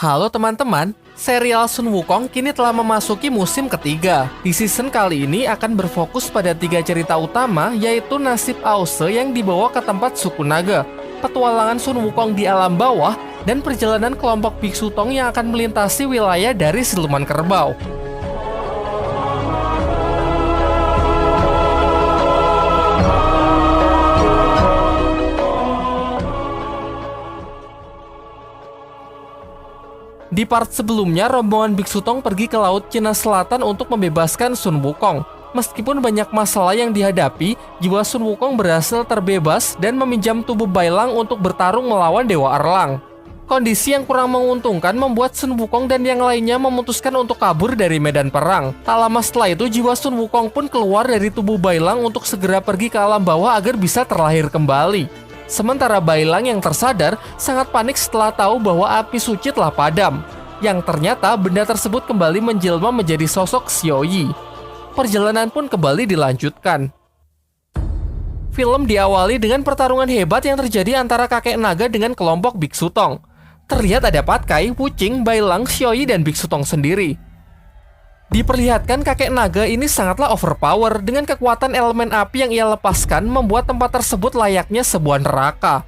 Halo teman-teman, serial Sun Wukong kini telah memasuki musim ketiga. Di season kali ini akan berfokus pada 3 cerita utama, yaitu nasib Aose yang dibawa ke tempat suku naga, petualangan Sun Wukong di alam bawah, dan perjalanan kelompok Biksu Tong yang akan melintasi wilayah dari Siluman Kerbau. Di part sebelumnya, rombongan Biksu Tong pergi ke Laut Cina Selatan untuk membebaskan Sun Wukong. Meskipun banyak masalah yang dihadapi, jiwa Sun Wukong berhasil terbebas dan meminjam tubuh Bailang untuk bertarung melawan Dewa Erlang. Kondisi yang kurang menguntungkan membuat Sun Wukong dan yang lainnya memutuskan untuk kabur dari medan perang. Tak lama setelah itu, jiwa Sun Wukong pun keluar dari tubuh Bailang untuk segera pergi ke alam bawah agar bisa terlahir kembali. Sementara Bailang yang tersadar sangat panik setelah tahu bahwa api suci telah padam, yang ternyata benda tersebut kembali menjelma menjadi sosok Xiao Yi. Perjalanan pun kembali dilanjutkan. Film diawali dengan pertarungan hebat yang terjadi antara kakek naga dengan kelompok Biksu Tong. Terlihat ada Patkai, Wuqing, Bailang, Xiao Yi, dan Biksu Tong sendiri. Diperlihatkan kakek naga ini sangatlah overpower dengan kekuatan elemen api yang ia lepaskan membuat tempat tersebut layaknya sebuah neraka.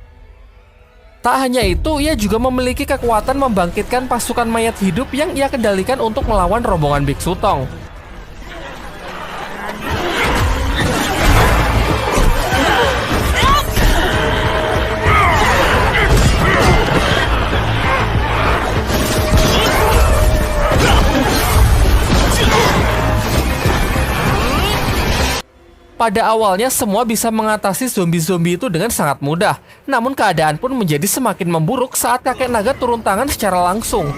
Tak hanya itu, ia juga memiliki kekuatan membangkitkan pasukan mayat hidup yang ia kendalikan untuk melawan rombongan Biksu Tong. Pada awalnya semua bisa mengatasi zombie-zombie itu dengan sangat mudah, namun keadaan pun menjadi semakin memburuk saat kakek naga turun tangan secara langsung.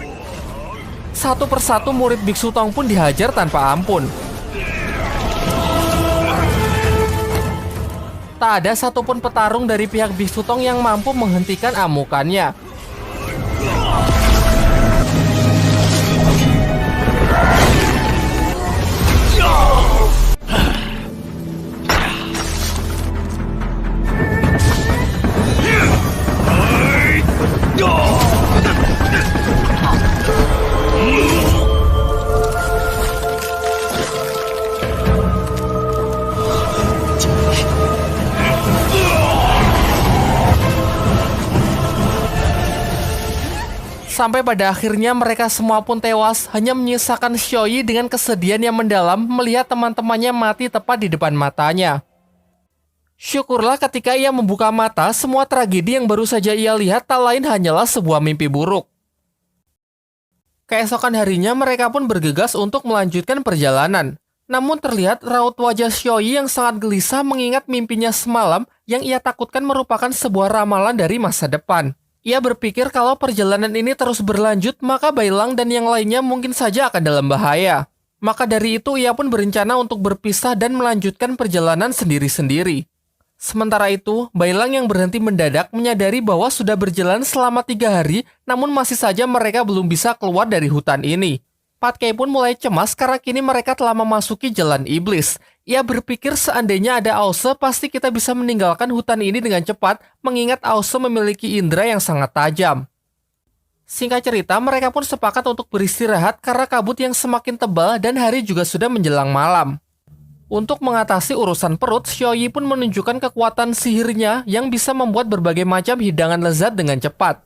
Satu persatu murid Biksu Tong pun dihajar tanpa ampun. Tak ada satupun petarung dari pihak Biksu Tong yang mampu menghentikan amukannya. Sampai pada akhirnya mereka semua pun tewas, hanya menyisakan Xiao Yi dengan kesedihan yang mendalam melihat teman-temannya mati tepat di depan matanya. Syukurlah ketika ia membuka mata, semua tragedi yang baru saja ia lihat tak lain hanyalah sebuah mimpi buruk. Keesokan harinya mereka pun bergegas untuk melanjutkan perjalanan. Namun terlihat raut wajah Xiao Yi yang sangat gelisah mengingat mimpinya semalam yang ia takutkan merupakan sebuah ramalan dari masa depan. Ia berpikir kalau perjalanan ini terus berlanjut, maka Bailang dan yang lainnya mungkin saja akan dalam bahaya. Maka dari itu ia pun berencana untuk berpisah dan melanjutkan perjalanan sendiri-sendiri. Sementara itu, Bailang yang berhenti mendadak menyadari bahwa sudah berjalan selama 3 hari, namun masih saja mereka belum bisa keluar dari hutan ini. Patkai pun mulai cemas karena kini mereka telah memasuki jalan iblis. Ia berpikir seandainya ada Aose, pasti kita bisa meninggalkan hutan ini dengan cepat, mengingat Aose memiliki indera yang sangat tajam. Singkat cerita, mereka pun sepakat untuk beristirahat karena kabut yang semakin tebal dan hari juga sudah menjelang malam. Untuk mengatasi urusan perut, Xiao Yi pun menunjukkan kekuatan sihirnya yang bisa membuat berbagai macam hidangan lezat dengan cepat.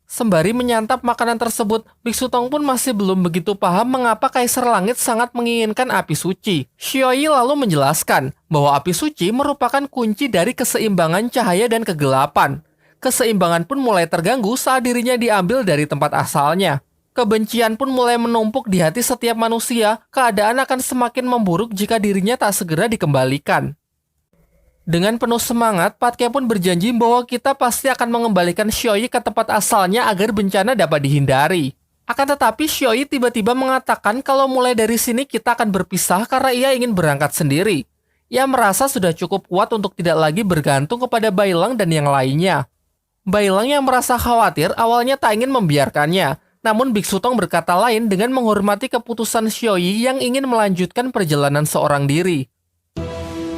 Sembari menyantap makanan tersebut, Biksu Tong pun masih belum begitu paham mengapa Kaisar Langit sangat menginginkan api suci. Xiao Yi lalu menjelaskan bahwa api suci merupakan kunci dari keseimbangan cahaya dan kegelapan. Keseimbangan pun mulai terganggu saat dirinya diambil dari tempat asalnya. Kebencian pun mulai menumpuk di hati setiap manusia, keadaan akan semakin memburuk jika dirinya tak segera dikembalikan. Dengan penuh semangat, Patkai pun berjanji bahwa kita pasti akan mengembalikan Xiao Yi ke tempat asalnya agar bencana dapat dihindari. Akan tetapi Xiao Yi tiba-tiba mengatakan kalau mulai dari sini kita akan berpisah karena ia ingin berangkat sendiri. Ia merasa sudah cukup kuat untuk tidak lagi bergantung kepada Bailang dan yang lainnya. Bailang yang merasa khawatir awalnya tak ingin membiarkannya, namun Biksu Tong berkata lain dengan menghormati keputusan Xiao Yi yang ingin melanjutkan perjalanan seorang diri.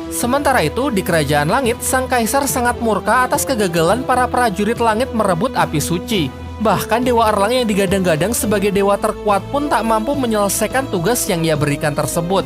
Sementara itu, di Kerajaan Langit, Sang Kaisar sangat murka atas kegagalan para prajurit langit merebut api suci. Bahkan Dewa Erlang yang digadang-gadang sebagai dewa terkuat pun tak mampu menyelesaikan tugas yang ia berikan tersebut.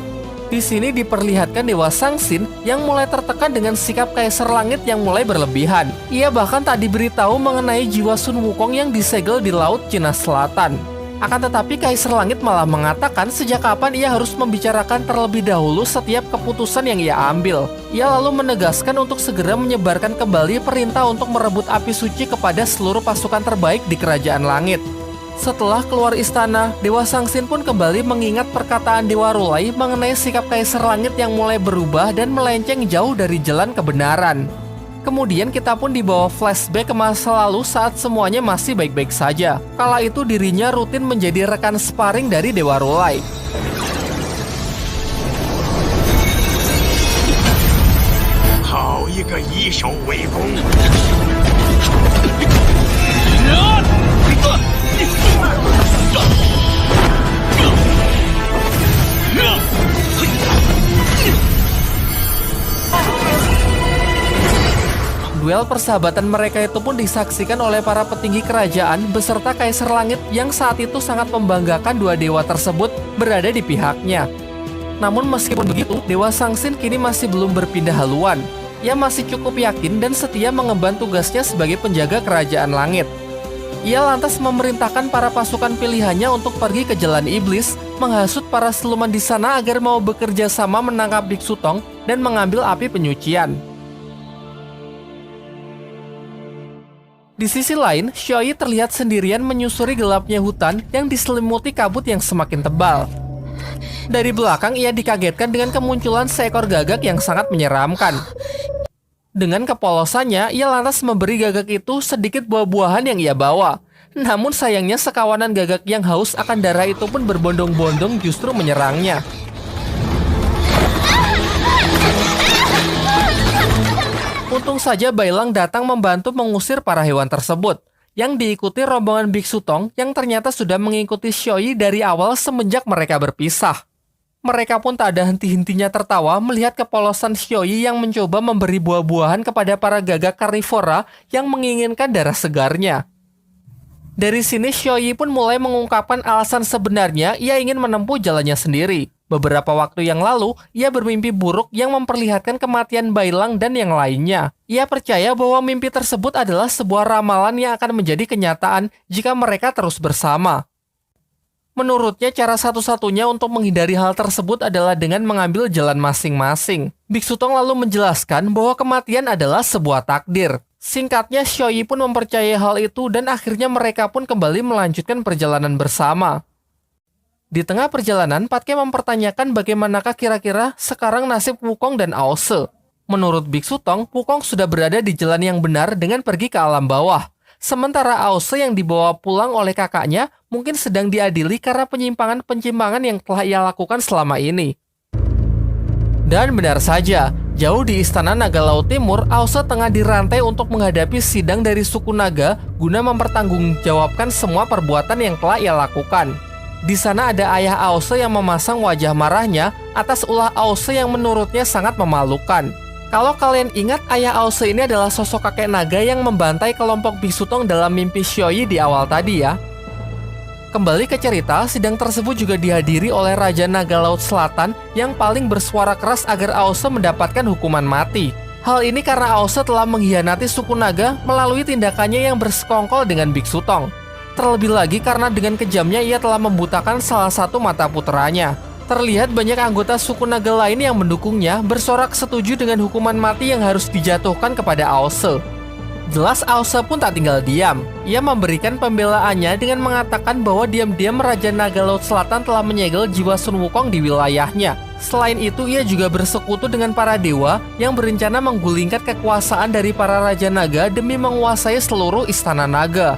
Di sini diperlihatkan Dewa Sangsin yang mulai tertekan dengan sikap Kaisar Langit yang mulai berlebihan. Ia bahkan tak diberitahu mengenai jiwa Sun Wukong yang disegel di Laut Cina Selatan. Akan tetapi Kaisar Langit malah mengatakan sejak kapan ia harus membicarakan terlebih dahulu setiap keputusan yang ia ambil. Ia lalu menegaskan untuk segera menyebarkan kembali perintah untuk merebut api suci kepada seluruh pasukan terbaik di Kerajaan Langit. Setelah keluar istana, Dewa Sangsin pun kembali mengingat perkataan Dewa Rulai mengenai sikap Kaisar Langit yang mulai berubah dan melenceng jauh dari jalan kebenaran. Kemudian kita pun dibawa flashback ke masa lalu saat semuanya masih baik-baik saja. Kala itu dirinya rutin menjadi rekan sparring dari Dewa Rulai. Duel persahabatan mereka itu pun disaksikan oleh para petinggi kerajaan beserta Kaisar Langit yang saat itu sangat membanggakan dua dewa tersebut berada di pihaknya. Namun meskipun begitu, Dewa Sangsin kini masih belum berpindah haluan. Ia masih cukup yakin dan setia mengemban tugasnya sebagai penjaga Kerajaan Langit. Ia lantas memerintahkan para pasukan pilihannya untuk pergi ke Jalan Iblis, menghasut para siluman di sana agar mau bekerja sama menangkap Biksu Tong dan mengambil api penyucian. Di sisi lain, Xiaoyi terlihat sendirian menyusuri gelapnya hutan yang diselimuti kabut yang semakin tebal. Dari belakang, ia dikagetkan dengan kemunculan seekor gagak yang sangat menyeramkan. Dengan kepolosannya, ia lantas memberi gagak itu sedikit buah-buahan yang ia bawa. Namun sayangnya sekawanan gagak yang haus akan darah itu pun berbondong-bondong justru menyerangnya. Untung saja Bailang datang membantu mengusir para hewan tersebut, yang diikuti rombongan Biksu Tong yang ternyata sudah mengikuti Xiaoyi dari awal semenjak mereka berpisah. Mereka pun tak ada henti-hentinya tertawa melihat kepolosan Xiaoyi yang mencoba memberi buah-buahan kepada para gagak karnivora yang menginginkan darah segarnya. Dari sini Xiaoyi pun mulai mengungkapkan alasan sebenarnya ia ingin menempuh jalannya sendiri. Beberapa waktu yang lalu, ia bermimpi buruk yang memperlihatkan kematian Bailang dan yang lainnya. Ia percaya bahwa mimpi tersebut adalah sebuah ramalan yang akan menjadi kenyataan jika mereka terus bersama. Menurutnya, cara satu-satunya untuk menghindari hal tersebut adalah dengan mengambil jalan masing-masing. Biksu Tong lalu menjelaskan bahwa kematian adalah sebuah takdir. Singkatnya, Xiaoyi pun mempercayai hal itu dan akhirnya mereka pun kembali melanjutkan perjalanan bersama. Di tengah perjalanan, Patke mempertanyakan bagaimanakah kira-kira sekarang nasib Wukong dan Aose. Menurut Biksu Tong, Wukong sudah berada di jalan yang benar dengan pergi ke alam bawah. Sementara Aose yang dibawa pulang oleh kakaknya mungkin sedang diadili karena penyimpangan-penyimpangan yang telah ia lakukan selama ini. Dan benar saja, jauh di Istana Naga Laut Timur, Aose tengah dirantai untuk menghadapi sidang dari suku naga guna mempertanggungjawabkan semua perbuatan yang telah ia lakukan. Di sana ada ayah Aose yang memasang wajah marahnya atas ulah Aose yang menurutnya sangat memalukan. Kalau kalian ingat, ayah Aose ini adalah sosok kakek naga yang membantai kelompok Biksu Tong dalam mimpi Xiaoyi di awal tadi ya. Kembali ke cerita, sidang tersebut juga dihadiri oleh Raja Naga Laut Selatan yang paling bersuara keras agar Aose mendapatkan hukuman mati. Hal ini karena Aose telah mengkhianati suku naga melalui tindakannya yang bersekongkol dengan Biksu Tong. Terlebih lagi karena dengan kejamnya ia telah membutakan salah satu mata puteranya. Terlihat banyak anggota suku naga lain yang mendukungnya bersorak setuju dengan hukuman mati yang harus dijatuhkan kepada Aose. Jelas Aose pun tak tinggal diam. Ia memberikan pembelaannya dengan mengatakan bahwa diam-diam Raja Naga Laut Selatan telah menyegel jiwa Sun Wukong di wilayahnya. Selain itu, ia juga bersekutu dengan para dewa yang berencana menggulingkan kekuasaan dari para Raja Naga demi menguasai seluruh Istana Naga.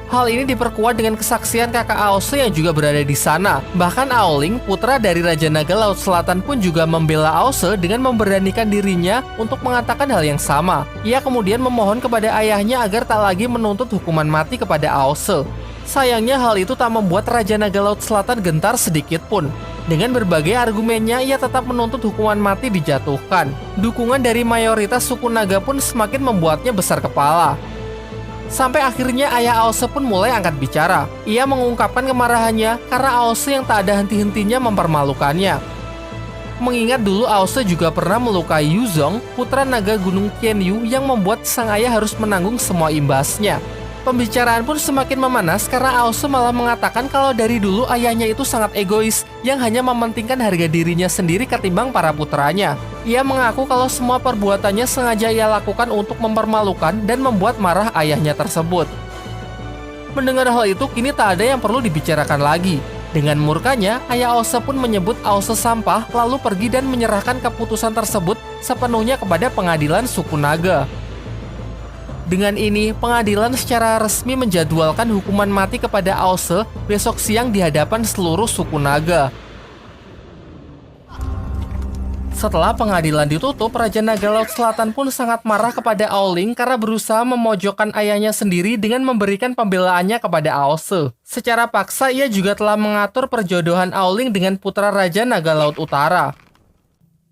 Hal ini diperkuat dengan kesaksian kakak Aose yang juga berada di sana. Bahkan Aoling, putra dari Raja Naga Laut Selatan pun juga membela Aose dengan memberanikan dirinya untuk mengatakan hal yang sama. Ia kemudian memohon kepada ayahnya agar tak lagi menuntut hukuman mati kepada Aose. Sayangnya hal itu tak membuat Raja Naga Laut Selatan gentar sedikit pun. Dengan berbagai argumennya, ia tetap menuntut hukuman mati dijatuhkan. Dukungan dari mayoritas suku naga pun semakin membuatnya besar kepala. Sampai akhirnya ayah Aose pun mulai angkat bicara. Ia mengungkapkan kemarahannya karena Aose yang tak ada henti-hentinya mempermalukannya. Mengingat dulu Aose juga pernah melukai Yuzong, putra naga gunung Qianyu yang membuat sang ayah harus menanggung semua imbasnya. Pembicaraan pun semakin memanas karena Aose malah mengatakan kalau dari dulu ayahnya itu sangat egois yang hanya mementingkan harga dirinya sendiri ketimbang para putranya. Ia mengaku kalau semua perbuatannya sengaja ia lakukan untuk mempermalukan dan membuat marah ayahnya tersebut. Mendengar hal itu, kini tak ada yang perlu dibicarakan lagi. Dengan murkanya, ayah Aose pun menyebut Aose sampah lalu pergi dan menyerahkan keputusan tersebut sepenuhnya kepada pengadilan suku naga. Dengan ini, pengadilan secara resmi menjadwalkan hukuman mati kepada Aose besok siang di hadapan seluruh suku naga. Setelah pengadilan ditutup, Raja Naga Laut Selatan pun sangat marah kepada Aoling karena berusaha memojokkan ayahnya sendiri dengan memberikan pembelaannya kepada Aose. Secara paksa, ia juga telah mengatur perjodohan Aoling dengan putra Raja Naga Laut Utara.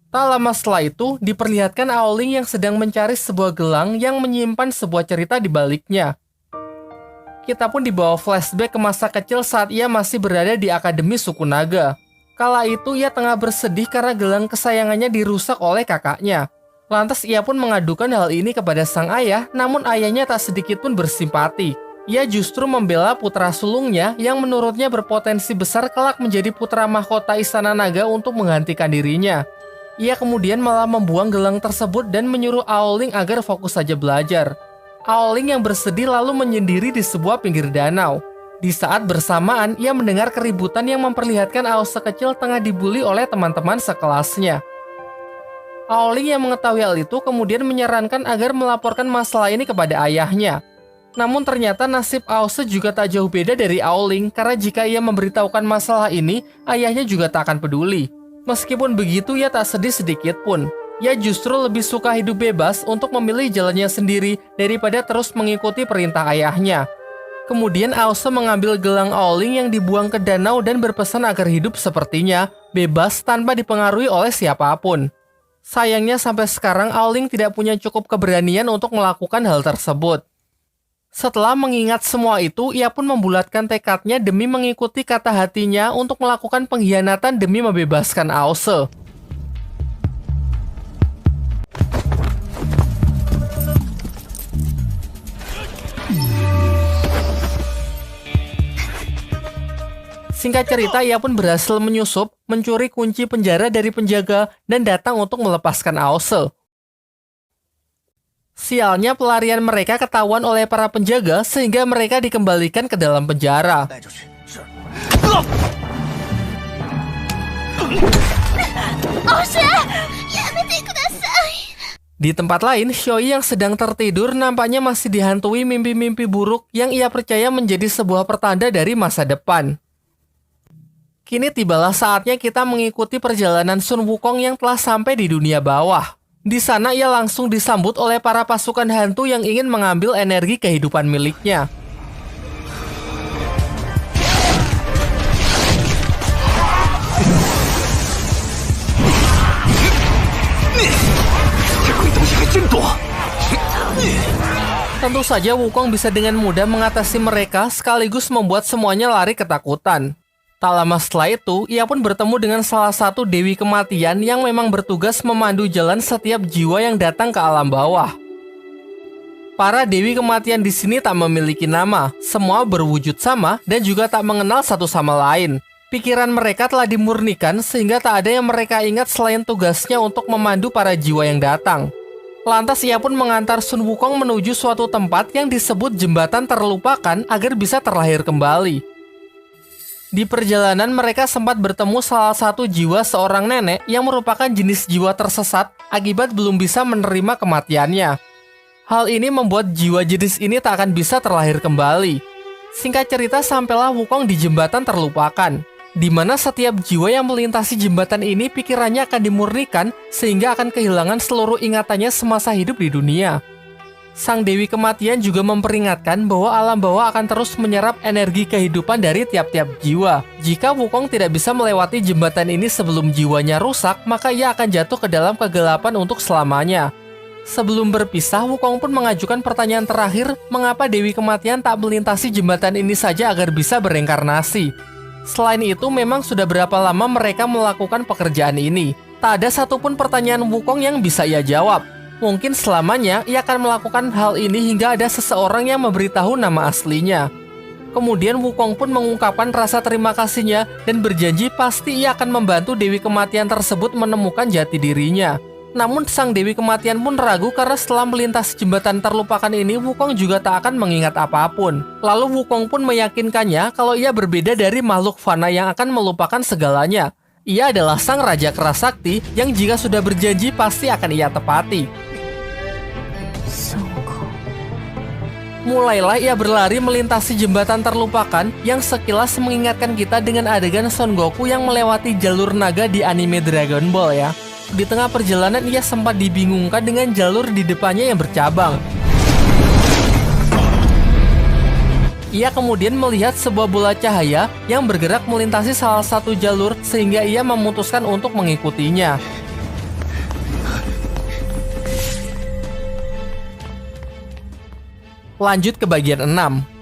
Tak lama setelah itu, diperlihatkan Aoling yang sedang mencari sebuah gelang yang menyimpan sebuah cerita di baliknya. Kita pun dibawa flashback ke masa kecil saat ia masih berada di Akademi Suku Naga. Kala itu ia tengah bersedih karena gelang kesayangannya dirusak oleh kakaknya. Lantas ia pun mengadukan hal ini kepada sang ayah, namun ayahnya tak sedikit pun bersimpati. Ia justru membela putra sulungnya yang menurutnya berpotensi besar kelak menjadi putra mahkota Istana Naga untuk menggantikan dirinya. Ia kemudian malah membuang gelang tersebut dan menyuruh Aoling agar fokus saja belajar. Aoling yang bersedih lalu menyendiri di sebuah pinggir danau. Di saat bersamaan, ia mendengar keributan yang memperlihatkan Aose kecil tengah dibully oleh teman-teman sekelasnya. Aoling yang mengetahui hal itu kemudian menyarankan agar melaporkan masalah ini kepada ayahnya. Namun ternyata nasib Aose juga tak jauh beda dari Aoling karena jika ia memberitahukan masalah ini, ayahnya juga tak akan peduli. Meskipun begitu, ia tak sedih sedikit pun. Ia justru lebih suka hidup bebas untuk memilih jalannya sendiri daripada terus mengikuti perintah ayahnya. Kemudian Aose mengambil gelang Aoling yang dibuang ke danau dan berpesan agar hidup sepertinya, bebas tanpa dipengaruhi oleh siapapun. Sayangnya sampai sekarang Aoling tidak punya cukup keberanian untuk melakukan hal tersebut. Setelah mengingat semua itu, ia pun membulatkan tekadnya demi mengikuti kata hatinya untuk melakukan pengkhianatan demi membebaskan Aose. Singkat cerita, ia pun berhasil menyusup, mencuri kunci penjara dari penjaga, dan datang untuk melepaskan Aose. Sialnya pelarian mereka ketahuan oleh para penjaga sehingga mereka dikembalikan ke dalam penjara. Di tempat lain, Xioi yang sedang tertidur nampaknya masih dihantui mimpi-mimpi buruk yang ia percaya menjadi sebuah pertanda dari masa depan. Kini tibalah saatnya kita mengikuti perjalanan Sun Wukong yang telah sampai di dunia bawah. Di sana ia langsung disambut oleh para pasukan hantu yang ingin mengambil energi kehidupan miliknya. Tentu saja Wukong bisa dengan mudah mengatasi mereka sekaligus membuat semuanya lari ketakutan. Tak lama setelah itu, ia pun bertemu dengan salah satu Dewi Kematian yang memang bertugas memandu jalan setiap jiwa yang datang ke alam bawah. Para Dewi Kematian di sini tak memiliki nama, semua berwujud sama dan juga tak mengenal satu sama lain. Pikiran mereka telah dimurnikan sehingga tak ada yang mereka ingat selain tugasnya untuk memandu para jiwa yang datang. Lantas ia pun mengantar Sun Wukong menuju suatu tempat yang disebut jembatan terlupakan agar bisa terlahir kembali. Di perjalanan mereka sempat bertemu salah satu jiwa seorang nenek yang merupakan jenis jiwa tersesat akibat belum bisa menerima kematiannya. Hal ini membuat jiwa jenis ini tak akan bisa terlahir kembali. Singkat cerita, sampailah Wukong di jembatan terlupakan, di mana setiap jiwa yang melintasi jembatan ini pikirannya akan dimurnikan sehingga akan kehilangan seluruh ingatannya semasa hidup di dunia. Sang Dewi Kematian juga memperingatkan bahwa alam bawah akan terus menyerap energi kehidupan dari tiap-tiap jiwa. Jika Wukong tidak bisa melewati jembatan ini sebelum jiwanya rusak, maka ia akan jatuh ke dalam kegelapan untuk selamanya. Sebelum berpisah, Wukong pun mengajukan pertanyaan terakhir, mengapa Dewi Kematian tak melintasi jembatan ini saja agar bisa bereinkarnasi. Selain itu, memang sudah berapa lama mereka melakukan pekerjaan ini. Tak ada satupun pertanyaan Wukong yang bisa ia jawab. Mungkin selamanya ia akan melakukan hal ini hingga ada seseorang yang memberitahu nama aslinya. Kemudian Wukong pun mengungkapkan rasa terima kasihnya dan berjanji pasti ia akan membantu Dewi Kematian tersebut menemukan jati dirinya. Namun sang Dewi Kematian pun ragu karena setelah melintasi jembatan terlupakan ini, Wukong juga tak akan mengingat apapun. Lalu Wukong pun meyakinkannya kalau ia berbeda dari makhluk fana yang akan melupakan segalanya. Ia adalah sang Raja Keras Sakti yang jika sudah berjanji pasti akan ia tepati. Mulailah ia berlari melintasi jembatan terlupakan yang sekilas mengingatkan kita dengan adegan Son Goku yang melewati jalur naga di anime Dragon Ball ya. Di tengah perjalanan ia sempat dibingungkan dengan jalur di depannya yang bercabang. Ia kemudian melihat sebuah bola cahaya yang bergerak melintasi salah satu jalur sehingga ia memutuskan untuk mengikutinya. Lanjut ke bagian 6.